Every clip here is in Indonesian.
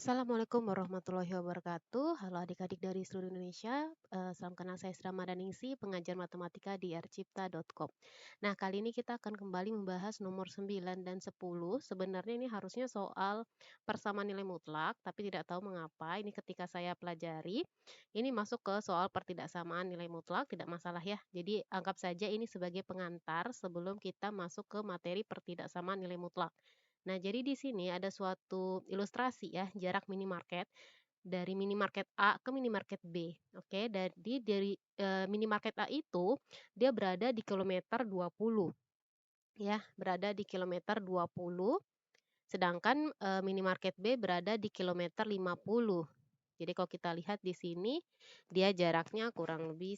Assalamualaikum warahmatullahi wabarakatuh. Halo adik-adik dari seluruh Indonesia. Salam kenal saya Sri Ramadaningsi, pengajar matematika di rcipta.com. Nah, kali ini kita akan kembali membahas nomor 9 dan 10. Sebenarnya ini harusnya soal persamaan nilai mutlak, tapi tidak tahu mengapa ini ketika saya pelajari, ini masuk ke soal pertidaksamaan nilai mutlak, tidak masalah ya. Jadi anggap saja ini sebagai pengantar sebelum kita masuk ke materi pertidaksamaan nilai mutlak. Nah, jadi di sini ada suatu ilustrasi ya, jarak minimarket dari minimarket A ke minimarket B. Oke, jadi dari minimarket A itu dia berada di kilometer 20 ya, berada di kilometer 20, sedangkan minimarket B berada di kilometer 50. Jadi kalau kita lihat di sini, dia jaraknya kurang lebih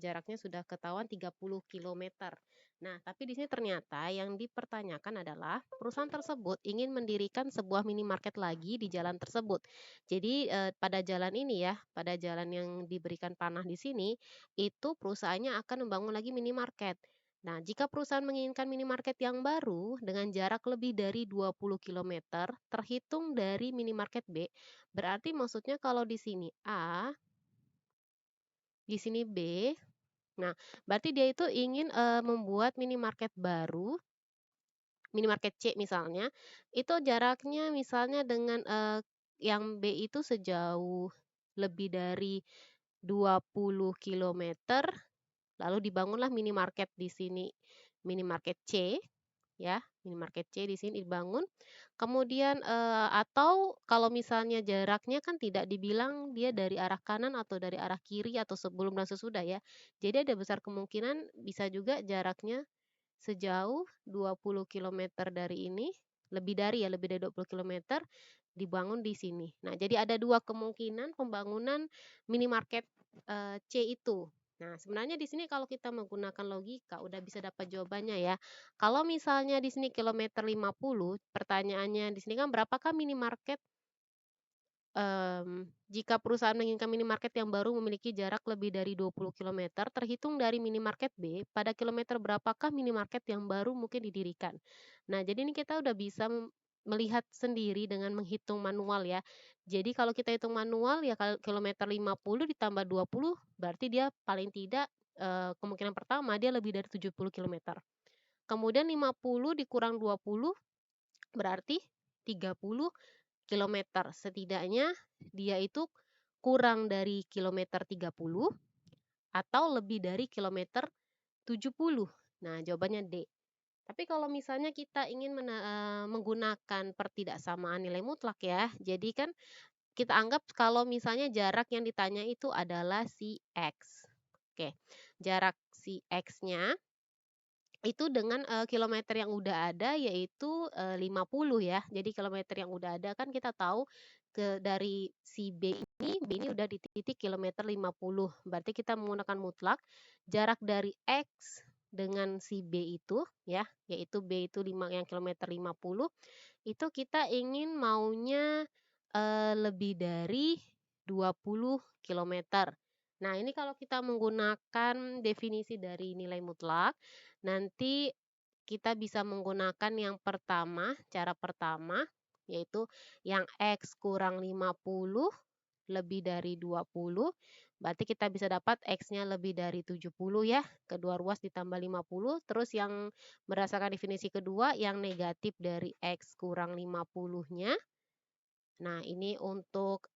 jaraknya sudah ketahuan 30 kilometer. Nah, tapi di sini ternyata yang dipertanyakan adalah perusahaan tersebut ingin mendirikan sebuah minimarket lagi di jalan tersebut. Jadi pada jalan ini ya, pada jalan yang diberikan panah di sini, itu perusahaannya akan membangun lagi minimarket. Nah, jika perusahaan menginginkan minimarket yang baru dengan jarak lebih dari 20 kilometer terhitung dari minimarket B, berarti maksudnya kalau di sini A, di sini B, nah berarti dia itu ingin membuat minimarket baru, minimarket C misalnya, itu jaraknya misalnya dengan yang B itu sejauh lebih dari 20 kilometer, lalu dibangunlah minimarket di sini, minimarket C. Ya, minimarket C di sini dibangun. Kemudian, atau kalau misalnya jaraknya kan tidak dibilang dia dari arah kanan atau dari arah kiri atau sebelum dan sesudah ya. Jadi ada besar kemungkinan bisa juga jaraknya sejauh 20 kilometer dari ini, lebih dari ya, lebih dari 20 kilometer dibangun di sini. Nah, jadi ada 2 kemungkinan pembangunan minimarket, C itu. Nah, sebenarnya di sini kalau kita menggunakan logika udah bisa dapat jawabannya ya. Kalau misalnya di sini kilometer 50, pertanyaannya di sini kan berapakah minimarket, jika perusahaan menginginkan minimarket yang baru memiliki jarak lebih dari 20 kilometer terhitung dari minimarket B, pada kilometer berapakah minimarket yang baru mungkin didirikan. Nah, jadi ini kita udah bisa melihat sendiri dengan menghitung manual ya. Jadi kalau kita hitung manual ya kilometer 50 ditambah 20 berarti dia paling tidak, kemungkinan pertama dia lebih dari 70 kilometer. Kemudian 50 dikurang 20 berarti 30 kilometer. Setidaknya dia itu kurang dari kilometer 30 atau lebih dari kilometer 70. Nah, jawabannya D. Tapi kalau misalnya kita ingin menggunakan pertidaksamaan nilai mutlak ya, jadi kan kita anggap kalau misalnya jarak yang ditanya itu adalah si X. Oke, jarak si X-nya itu dengan, kilometer yang udah ada yaitu, 50 ya. Jadi kilometer yang udah ada kan kita tahu dari si B ini udah di titik kilometer 50. Berarti kita menggunakan mutlak, jarak dari X dengan si B itu ya, yaitu B itu yang kilometer 50, itu kita ingin maunya, lebih dari 20 kilometer. Nah, ini kalau kita menggunakan definisi dari nilai mutlak, nanti kita bisa menggunakan yang pertama, cara pertama, yaitu yang X kurang 50 lebih dari 20, berarti kita bisa dapat X-nya lebih dari 70 ya, kedua ruas ditambah 50, terus yang berdasarkan definisi kedua, yang negatif dari X kurang 50-nya. Nah, ini untuk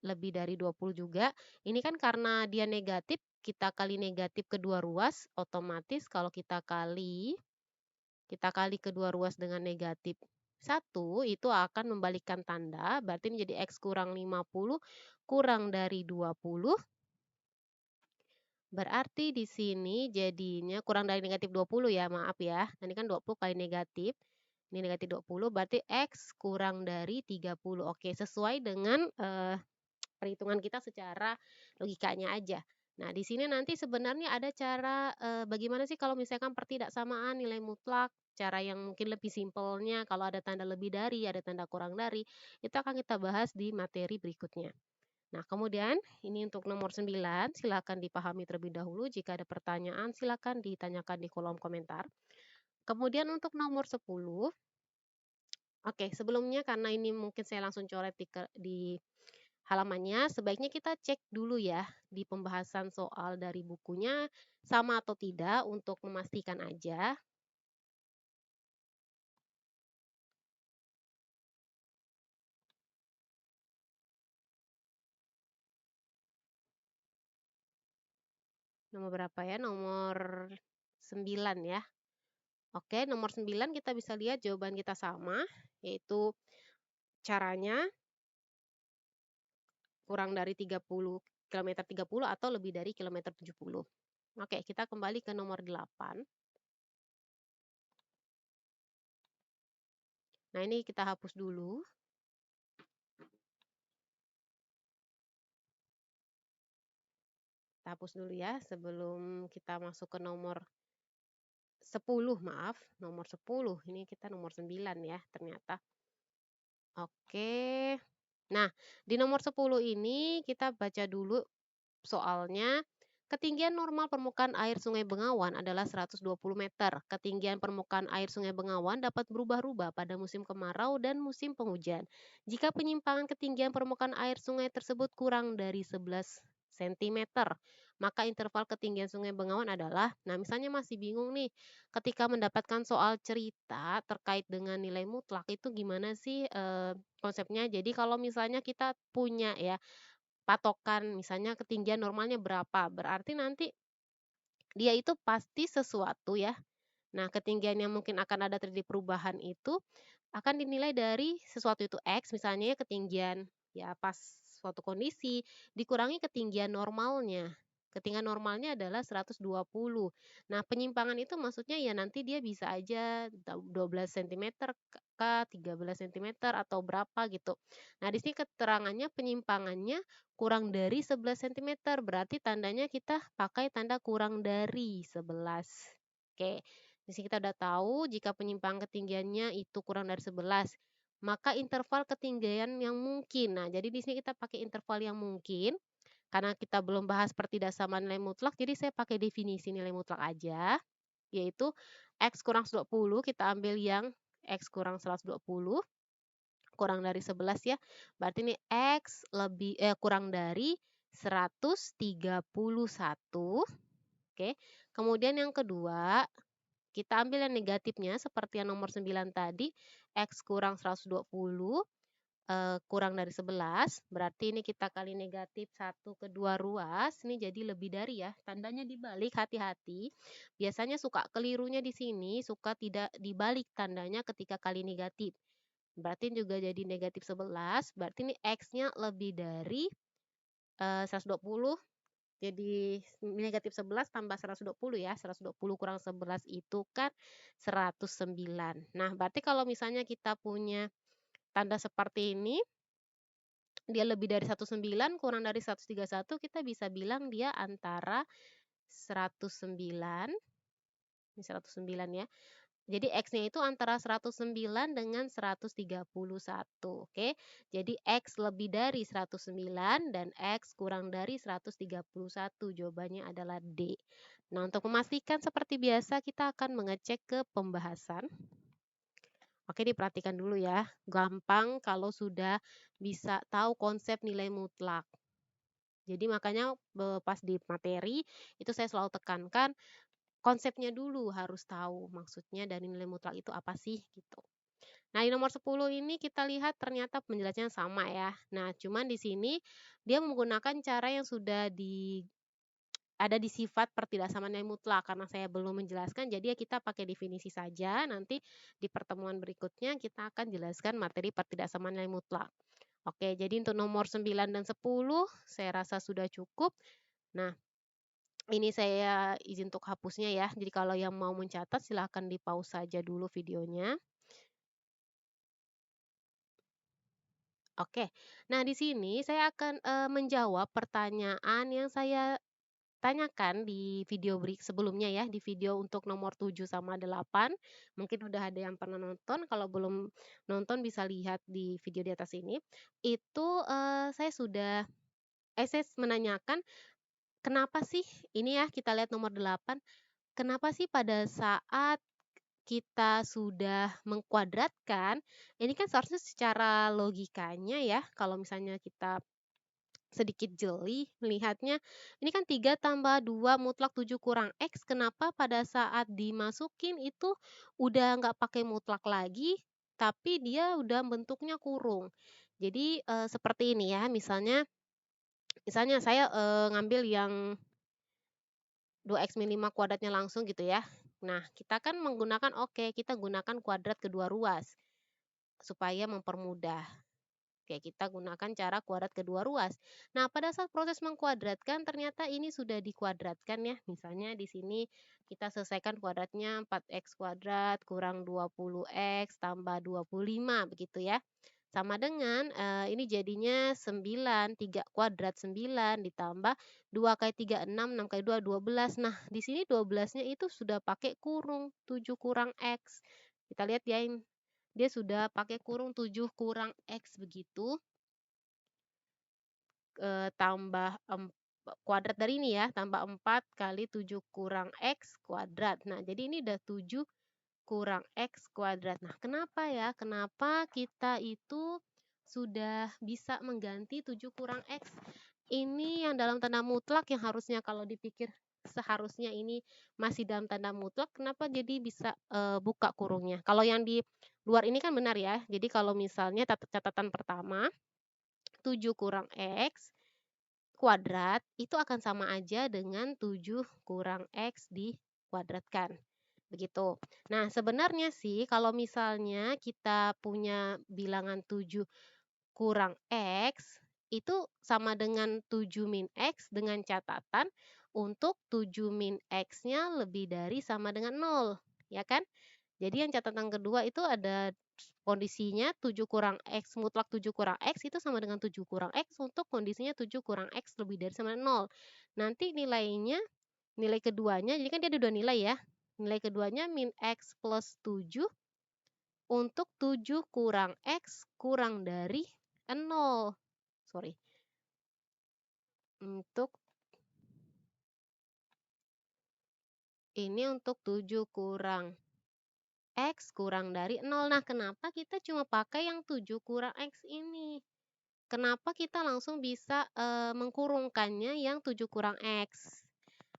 lebih dari 20 juga. Ini kan karena dia negatif, kita kali negatif kedua ruas, otomatis kalau kita kali kedua ruas dengan negatif 1 itu akan membalikkan tanda, berarti ini jadi X kurang 50 kurang dari 20, berarti di sini jadinya kurang dari negatif 20 ya, maaf ya. Ini kan 20 kali negatif, ini negatif 20 berarti X kurang dari 30. Oke, sesuai dengan perhitungan kita secara logikanya aja. Nah, di sini nanti sebenarnya ada cara, bagaimana sih kalau misalkan pertidaksamaan nilai mutlak, cara yang mungkin lebih simpelnya kalau ada tanda lebih dari, ada tanda kurang dari, itu akan kita bahas di materi berikutnya. Nah, kemudian ini untuk nomor 9, silakan dipahami terlebih dahulu. Jika ada pertanyaan, silakan ditanyakan di kolom komentar. Kemudian untuk nomor 10, Oke, sebelumnya karena ini mungkin saya langsung coret di halamannya, sebaiknya kita cek dulu ya di pembahasan soal dari bukunya sama atau tidak untuk memastikan aja. Nomor berapa ya? Nomor 9 ya. Oke, nomor 9 kita bisa lihat jawaban kita sama, yaitu caranya kurang dari 30 kilometer 30 atau lebih dari kilometer 70. Oke, kita kembali ke nomor 8. Nah, ini kita hapus dulu. Kita hapus dulu ya sebelum kita masuk ke nomor 10, maaf, nomor 10. Ini kita nomor 9 ya ternyata. Oke. Nah, di nomor 10 ini kita baca dulu soalnya. Ketinggian normal permukaan air Sungai Bengawan adalah 120 meter. Ketinggian permukaan air Sungai Bengawan dapat berubah-ubah pada musim kemarau dan musim penghujan. Jika penyimpangan ketinggian permukaan air sungai tersebut kurang dari 11 cm, maka interval ketinggian Sungai Bengawan adalah, nah misalnya masih bingung nih, ketika mendapatkan soal cerita terkait dengan nilai mutlak itu gimana sih konsepnya? Jadi kalau misalnya kita punya ya patokan misalnya ketinggian normalnya berapa, berarti nanti dia itu pasti sesuatu ya. Nah, ketinggian yang mungkin akan ada terjadi perubahan itu akan dinilai dari sesuatu itu X misalnya ya ketinggian ya pas suatu kondisi dikurangi ketinggian normalnya. Ketinggian normalnya adalah 120. Nah, penyimpangan itu maksudnya ya nanti dia bisa aja 12 cm kah, 13 cm atau berapa gitu. Nah, di sini keterangannya penyimpangannya kurang dari 11 cm, berarti tandanya kita pakai tanda kurang dari 11. Oke. Di sini kita udah tahu jika penyimpangan ketinggiannya itu kurang dari 11, maka interval ketinggian yang mungkin. Nah, jadi di sini kita pakai interval yang mungkin. Karena kita belum bahas pertidaksama nilai mutlak, jadi saya pakai definisi nilai mutlak aja, yaitu X kurang 120, kita ambil yang X kurang 120, kurang dari 11 ya. Berarti ini X kurang dari 131. Oke. Kemudian yang kedua, kita ambil yang negatifnya seperti yang nomor 9 tadi, X kurang 120 kurang dari 11, berarti ini kita kali negatif 1 kedua ruas, ini jadi lebih dari ya, tandanya dibalik, hati-hati. Biasanya suka kelirunya di sini, suka tidak dibalik tandanya ketika kali negatif. Berarti juga jadi negatif 11, berarti ini X-nya lebih dari 120, jadi negatif 11 tambah 120 ya, 120 kurang 11 itu kan 109. Nah, berarti kalau misalnya kita punya tanda seperti ini, dia lebih dari 109 kurang dari 131, kita bisa bilang dia antara 109, ini 109 ya. Jadi X-nya itu antara 109 dengan 131. Oke. Jadi X lebih dari 109 dan X kurang dari 131. Jawabannya adalah D. Nah, untuk memastikan seperti biasa kita akan mengecek ke pembahasan. Oke, diperhatikan dulu ya. Gampang kalau sudah bisa tahu konsep nilai mutlak. Jadi makanya pas di materi itu saya selalu tekankan konsepnya dulu harus tahu maksudnya dari nilai mutlak itu apa sih gitu. Nah, di nomor 10 ini kita lihat ternyata penjelasannya sama ya. Nah, cuman di sini dia menggunakan cara yang sudah ada di sifat pertidaksamaan nilai mutlak karena saya belum menjelaskan jadi ya kita pakai definisi saja. Nanti di pertemuan berikutnya kita akan jelaskan materi pertidaksamaan nilai mutlak. Oke, jadi untuk nomor 9 dan 10 saya rasa sudah cukup. Nah, ini saya izin untuk hapusnya ya. Jadi kalau yang mau mencatat silahkan di pause saja dulu videonya. Oke. Nah, di sini saya akan menjawab pertanyaan yang saya tanyakan di video sebelumnya ya, di video untuk nomor 7 sama 8. Mungkin udah ada yang pernah nonton, kalau belum nonton bisa lihat di video di atas ini. Itu saya menanyakan kenapa sih ini ya kita lihat nomor 8, kenapa sih pada saat kita sudah mengkuadratkan, ini kan seharusnya secara logikanya ya, kalau misalnya kita sedikit jeli melihatnya, ini kan 3 tambah 2 mutlak 7 kurang X, kenapa pada saat dimasukin itu udah nggak pakai mutlak lagi, tapi dia udah bentuknya kurung. Jadi, seperti ini ya, misalnya misalnya saya, ngambil yang 2x min 5 kuadratnya langsung gitu ya. Nah, kita kan menggunakan oke, kita gunakan kuadrat kedua ruas, supaya mempermudah. Oke, kita gunakan cara kuadrat kedua ruas. Nah, pada saat proses mengkuadratkan ternyata ini sudah dikuadratkan ya. Misalnya di sini kita selesaikan kuadratnya 4x kuadrat kurang 20x tambah 25 begitu ya. Sama dengan ini jadinya 9, 3 kuadrat 9 ditambah 2 kali 3 6 kali 2 12. Nah, di sini 12-nya itu sudah pakai kurung 7 kurang X. Kita lihat ya, dia sudah pakai kurung 7 kurang X begitu, tambah kuadrat dari ini ya, tambah 4 kali 7 kurang X kuadrat. Nah, jadi ini udah 7 kurang X kuadrat. Nah, kenapa ya? Kenapa kita itu sudah bisa mengganti 7 kurang X? Ini yang dalam tanda mutlak yang harusnya kalau dipikir seharusnya ini masih dalam tanda mutlak, kenapa jadi bisa, buka kurungnya? Kalau yang di luar ini kan benar ya. Jadi kalau misalnya catatan pertama, 7 kurang X kuadrat itu akan sama aja dengan 7 kurang X dikuadratkan. Begitu. Nah, sebenarnya sih kalau misalnya kita punya bilangan 7 kurang X, itu sama dengan 7 min X dengan catatan untuk 7 min X-nya lebih dari sama dengan 0, ya kan? Jadi yang catatan kedua itu ada kondisinya 7 kurang X, mutlak 7 kurang X itu sama dengan 7 kurang X untuk kondisinya 7 kurang X lebih dari sama dengan 0. Nanti nilai keduanya, jadi kan dia ada 2 nilai ya. Nilai keduanya min X plus 7 untuk 7 kurang X kurang dari 0. Sorry. Untuk ini untuk 7 kurang X kurang dari 0. Nah, kenapa kita cuma pakai yang 7 kurang X ini? Kenapa kita langsung bisa, mengkurungkannya yang 7 kurang X?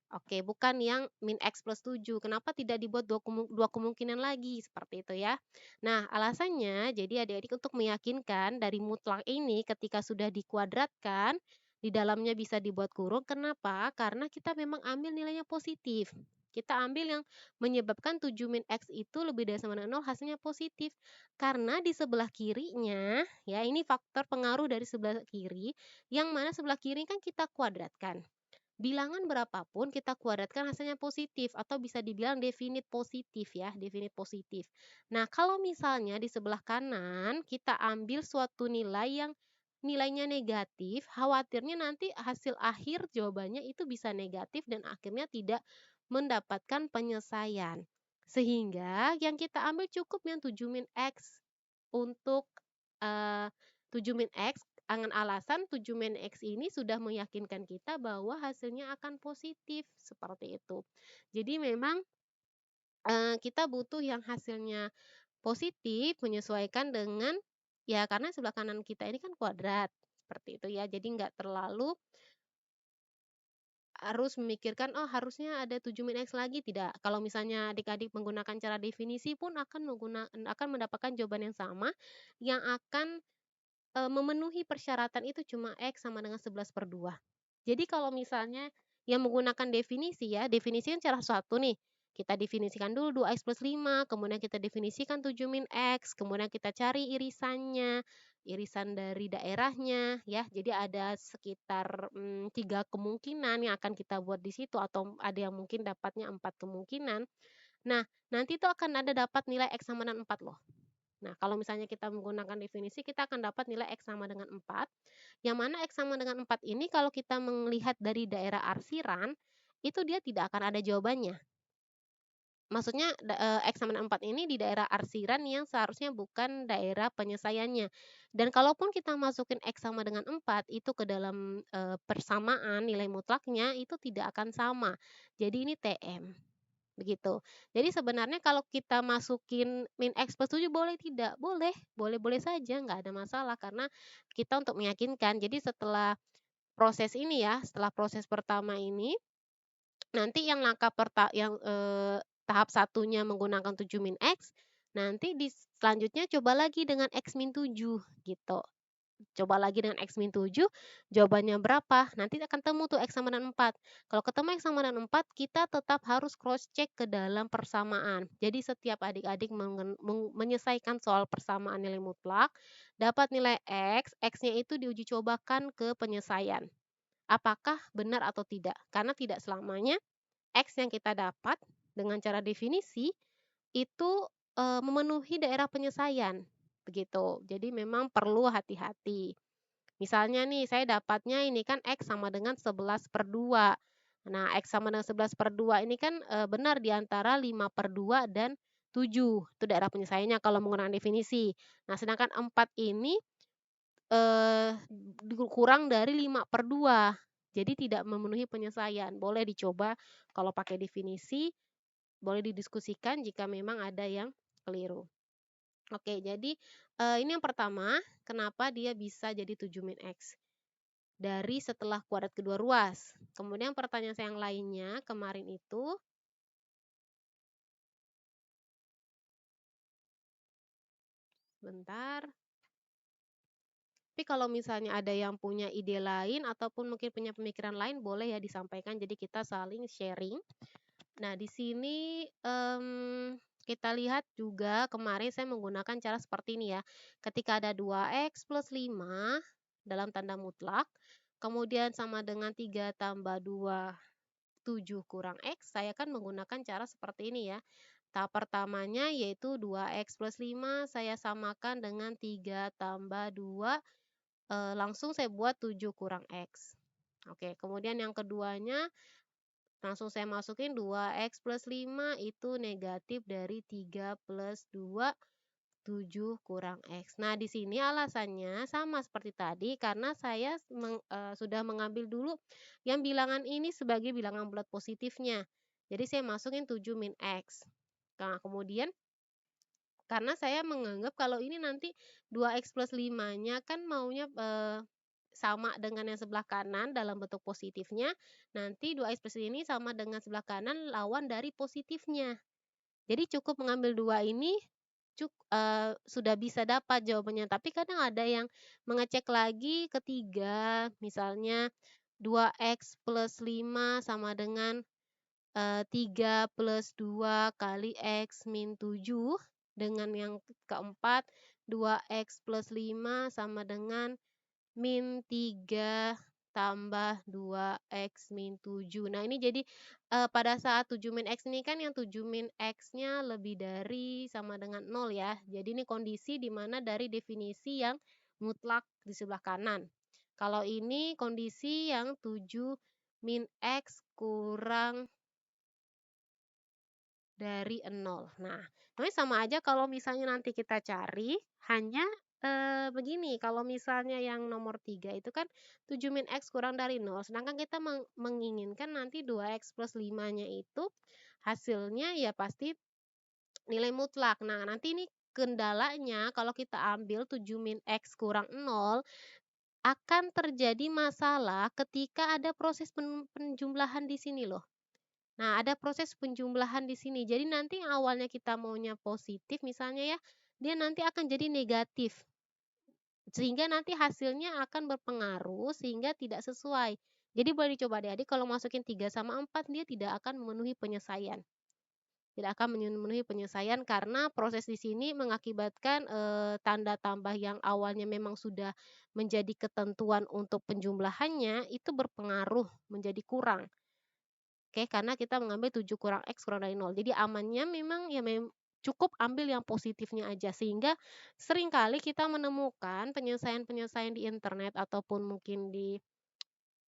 Oke, bukan yang min X plus 7. Kenapa tidak dibuat dua kemungkinan lagi? Seperti itu ya. Nah, alasannya jadi adik-adik untuk meyakinkan dari mutlak ini ketika sudah dikuadratkan, di dalamnya bisa dibuat kurung. Kenapa? Karena kita memang ambil nilainya positif. Kita ambil yang menyebabkan 7 min X itu lebih dari sama dengan 0 hasilnya positif. Karena di sebelah kirinya, ya ini faktor pengaruh dari sebelah kiri, yang mana sebelah kiri kan kita kuadratkan. Bilangan berapapun kita kuadratkan hasilnya positif atau bisa dibilang definit positif ya, definit positif. Nah, kalau misalnya di sebelah kanan kita ambil suatu nilai yang nilainya negatif, khawatirnya nanti hasil akhir jawabannya itu bisa negatif dan akhirnya tidak mendapatkan penyelesaian. Sehingga yang kita ambil cukup yang 7 min X untuk 7 min X dengan alasan 7 min X ini sudah meyakinkan kita bahwa hasilnya akan positif, seperti itu. Jadi memang, kita butuh yang hasilnya positif menyesuaikan dengan ya karena sebelah kanan kita ini kan kuadrat, seperti itu ya. Jadi nggak terlalu harus memikirkan, "Oh harusnya ada 7 min X lagi," tidak. Kalau misalnya adik-adik menggunakan cara definisi pun akan mendapatkan jawaban yang sama, yang akan memenuhi persyaratan itu cuma X sama dengan 11/2. Jadi kalau misalnya yang menggunakan definisi ya, definisi kan cara satu nih, kita definisikan dulu 2x plus 5, kemudian kita definisikan 7 min X, kemudian kita cari irisannya, irisan dari daerahnya ya. Jadi ada sekitar 3 kemungkinan yang akan kita buat di situ atau ada yang mungkin dapatnya 4 kemungkinan. Nah, nanti itu akan ada dapat nilai X sama dengan 4 loh. Nah, kalau misalnya kita menggunakan definisi, kita akan dapat nilai X sama dengan 4, yang mana X sama dengan 4 ini kalau kita melihat dari daerah arsiran, itu dia tidak akan ada jawabannya. Maksudnya X sama dengan 4 ini di daerah arsiran yang seharusnya bukan daerah penyelesaiannya. Dan kalaupun kita masukin X sama dengan 4 itu ke dalam, persamaan nilai mutlaknya itu tidak akan sama. Jadi ini TM. begitu. Jadi sebenarnya kalau kita masukin min X plus 7 boleh tidak? Boleh, boleh-boleh saja, nggak ada masalah karena kita untuk meyakinkan. Jadi setelah proses ini ya, setelah proses pertama ini, nanti yang langkah tahap satunya menggunakan 7 min X, nanti selanjutnya coba lagi dengan X min 7 gitu. Coba lagi dengan X min 7, jawabannya berapa, nanti akan temu tuh X sama dengan 4. Kalau ketemu X sama dengan 4, kita tetap harus cross check ke dalam persamaan. Jadi setiap adik-adik menyelesaikan soal persamaan nilai mutlak, dapat nilai X, X-nya itu diuji cobakan ke penyelesaian. Apakah benar atau tidak? Karena tidak selamanya X yang kita dapat dengan cara definisi itu memenuhi daerah penyelesaian, begitu. Jadi memang perlu hati-hati. Misalnya nih saya dapatnya ini kan X sama dengan 11/2. Nah, X sama dengan 11/2 ini kan benar di antara 5/2 dan 7. Itu daerah penyelesaiannya kalau menggunakan definisi. Nah, sedangkan 4 ini eh, kurang dari 5/2. Jadi tidak memenuhi penyelesaian. Boleh dicoba kalau pakai definisi, boleh didiskusikan jika memang ada yang keliru. Oke, jadi ini yang pertama, kenapa dia bisa jadi 7 min X dari setelah kuadrat kedua ruas. Kemudian pertanyaan saya yang lainnya kemarin itu, bentar. Tapi kalau misalnya ada yang punya ide lain ataupun mungkin punya pemikiran lain, boleh ya disampaikan. Jadi kita saling sharing. Nah, di sini kita lihat juga kemarin saya menggunakan cara seperti ini ya. Ketika ada 2X plus 5 dalam tanda mutlak, kemudian sama dengan 3 tambah 2, 7 kurang X, saya kan menggunakan cara seperti ini ya. Tahap pertamanya yaitu 2X plus 5 saya samakan dengan 3 tambah 2, langsung saya buat 7 kurang X. Oke, kemudian yang keduanya langsung saya masukin 2X plus 5 itu negatif dari 3 plus 2, 7 kurang X. Nah, di sini alasannya sama seperti tadi karena saya sudah mengambil dulu yang bilangan ini sebagai bilangan bulat positifnya. Jadi saya masukin 7 min X. Nah, kemudian karena saya menganggap kalau ini nanti 2X plus 5-nya kan maunya sama dengan yang sebelah kanan dalam bentuk positifnya, nanti 2X plus ini sama dengan sebelah kanan lawan dari positifnya. Jadi cukup mengambil 2 ini sudah bisa dapat jawabannya, tapi kadang ada yang mengecek lagi ketiga, misalnya 2X plus 5 sama dengan 3 plus 2 kali X min 7, dengan yang keempat 2X plus 5 sama dengan min 3 tambah 2X min 7. Nah, ini jadi pada saat 7 min X ini kan yang 7 min X-nya lebih dari sama dengan 0 ya. Jadi ini kondisi di mana dari definisi yang mutlak di sebelah kanan. Kalau ini kondisi yang 7 min X kurang dari 0. Nah, ini sama aja kalau misalnya nanti kita cari, hanya begini, kalau misalnya yang nomor 3 itu kan 7 min X kurang dari 0, sedangkan kita menginginkan nanti 2X plus 5-nya itu hasilnya ya pasti nilai mutlak. Nah, nanti ini kendalanya kalau kita ambil 7 min X kurang 0, akan terjadi masalah ketika ada proses penjumlahan di sini loh. Nah, ada proses penjumlahan di sini. Jadi nanti yang awalnya kita maunya positif misalnya ya, dia nanti akan jadi negatif. Sehingga nanti hasilnya akan berpengaruh sehingga tidak sesuai. Jadi boleh dicoba adik-adik kalau masukin 3 sama 4 dia tidak akan memenuhi penyelesaian. Tidak akan memenuhi penyelesaian karena proses di sini mengakibatkan tanda tambah yang awalnya memang sudah menjadi ketentuan untuk penjumlahannya itu berpengaruh menjadi kurang. Oke, karena kita mengambil 7 kurang X kurang dari 0. Jadi amannya memang ya cukup ambil yang positifnya aja. Sehingga seringkali kita menemukan penyelesaian-penyelesaian di internet ataupun mungkin di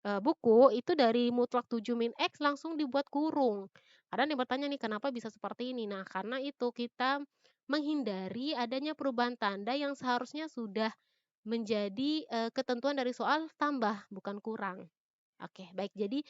buku itu dari mutlak 7 min X langsung dibuat kurung. Kadang dia bertanya nih kenapa bisa seperti ini? Nah, karena itu kita menghindari adanya perubahan tanda yang seharusnya sudah menjadi ketentuan dari soal tambah bukan kurang. Oke, baik. Jadi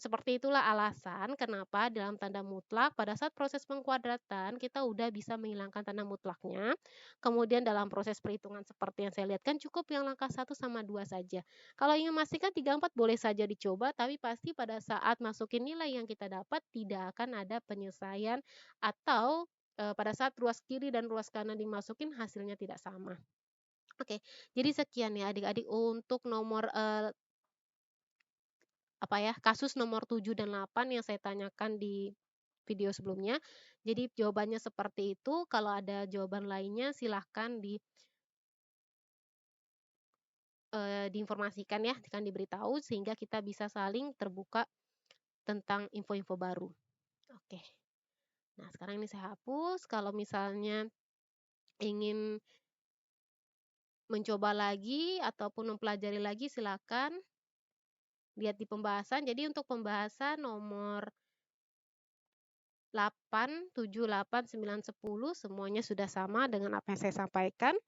Seperti itulah alasan kenapa dalam tanda mutlak pada saat proses pengkuadratan kita udah bisa menghilangkan tanda mutlaknya. Kemudian dalam proses perhitungan seperti yang saya lihat kan cukup yang langkah 1 sama 2 saja. Kalau ingin memastikan 3 4 boleh saja dicoba, tapi pasti pada saat masukin nilai yang kita dapat tidak akan ada penyesuaian atau, pada saat ruas kiri dan ruas kanan dimasukin hasilnya tidak sama. Oke, jadi sekian ya adik-adik untuk nomor, kasus nomor 7 dan 8 yang saya tanyakan di video sebelumnya. Jadi jawabannya seperti itu, kalau ada jawaban lainnya silahkan diinformasikan ya, akan diberitahu sehingga kita bisa saling terbuka tentang info-info baru. Oke. Nah, sekarang ini saya hapus, kalau misalnya ingin mencoba lagi ataupun mempelajari lagi silakan lihat di pembahasan. Jadi untuk pembahasan nomor 8, 7, 8, 9, 10 semuanya sudah sama dengan apa yang saya sampaikan.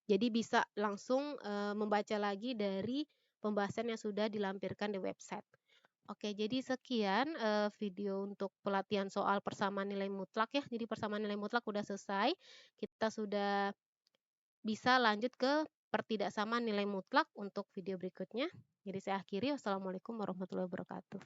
Jadi bisa langsung, membaca lagi dari pembahasan yang sudah dilampirkan di website. Oke, jadi sekian, video untuk pelatihan soal persamaan nilai mutlak ya. Jadi persamaan nilai mutlak udah selesai, kita sudah bisa lanjut ke pertidaksamaan nilai mutlak untuk video berikutnya. Jadi saya akhiri, wassalamualaikum warahmatullahi wabarakatuh.